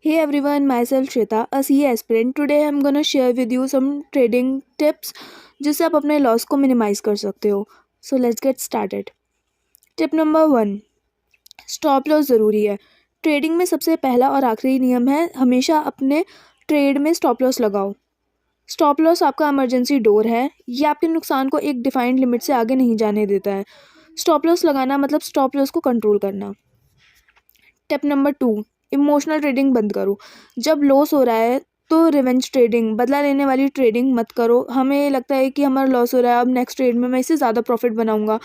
Hey everyone, myself Shweta, a CA aspirant. Today I'm gonna share with you some trading tips जिससे आप अपने loss को minimise कर सकते हो. So let's get started. Tip number 1, stop loss ज़रूरी है. ट्रेडिंग में सबसे पहला और आखिरी नियम है, हमेशा अपने ट्रेड में स्टॉप लॉस लगाओ. स्टॉप लॉस आपका इमरजेंसी डोर है. ये आपके नुकसान को एक डिफाइंड लिमिट से आगे नहीं जाने देता है. स्टॉप लॉस लगाना मतलब स्टॉप लॉस को कंट्रोल करना. टिप नंबर 2, इमोशनल ट्रेडिंग बंद करो. जब लॉस हो रहा है तो रिवेंज ट्रेडिंग, बदला लेने वाली ट्रेडिंग मत करो. हमें लगता है कि हमारा लॉस हो रहा है, अब नेक्स्ट ट्रेड में मैं इससे ज़्यादा प्रॉफिट बनाऊंगा,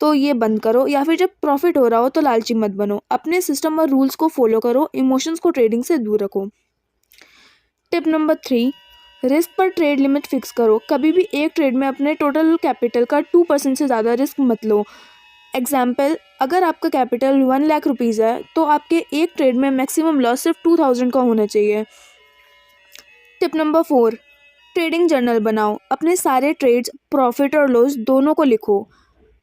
तो ये बंद करो. या फिर जब प्रॉफिट हो रहा हो तो लालची मत बनो. अपने सिस्टम और रूल्स को फॉलो करो. इमोशंस को ट्रेडिंग से दूर रखो. टिप नंबर 3, रिस्क पर ट्रेड लिमिट फिक्स करो. कभी भी एक ट्रेड में अपने टोटल कैपिटल का 2% से ज़्यादा रिस्क मत लो. एग्जाम्पल, अगर आपका कैपिटल 1 लाख रुपीज़ है तो आपके एक ट्रेड में मैक्सिमम लॉस सिर्फ 2000 का होना चाहिए. टिप नंबर 4, ट्रेडिंग जर्नल बनाओ. अपने सारे ट्रेड्स, प्रॉफिट और लॉस दोनों को लिखो.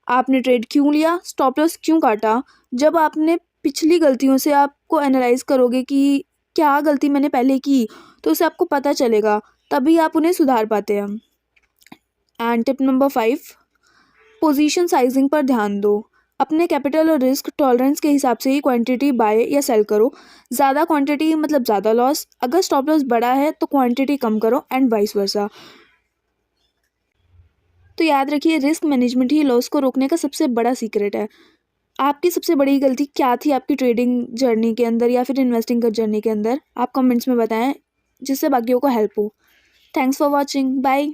आपने ट्रेड क्यों लिया, स्टॉप लॉस क्यों काटा. जब आपने पिछली गलतियों से आपको एनालाइज करोगे कि क्या गलती मैंने पहले की, तो उससे आपको पता चलेगा, तभी आप उन्हें सुधार पाते हैं. And tip number 5, position sizing पर ध्यान दो. अपने कैपिटल और रिस्क टॉलरेंस के हिसाब से ही क्वांटिटी बाय या सेल करो. ज़्यादा क्वांटिटी मतलब ज़्यादा लॉस. अगर स्टॉप लॉस बड़ा है तो क्वांटिटी कम करो एंड वाइस वर्सा. तो याद रखिए, रिस्क मैनेजमेंट ही लॉस को रोकने का सबसे बड़ा सीक्रेट है. आपकी सबसे बड़ी गलती क्या थी आपकी ट्रेडिंग जर्नी के अंदर या फिर इन्वेस्टिंग का जर्नी के अंदर, आप कमेंट्स में बताएं, जिससे बाकियों को हेल्प हो. Thanks for watching. बाय.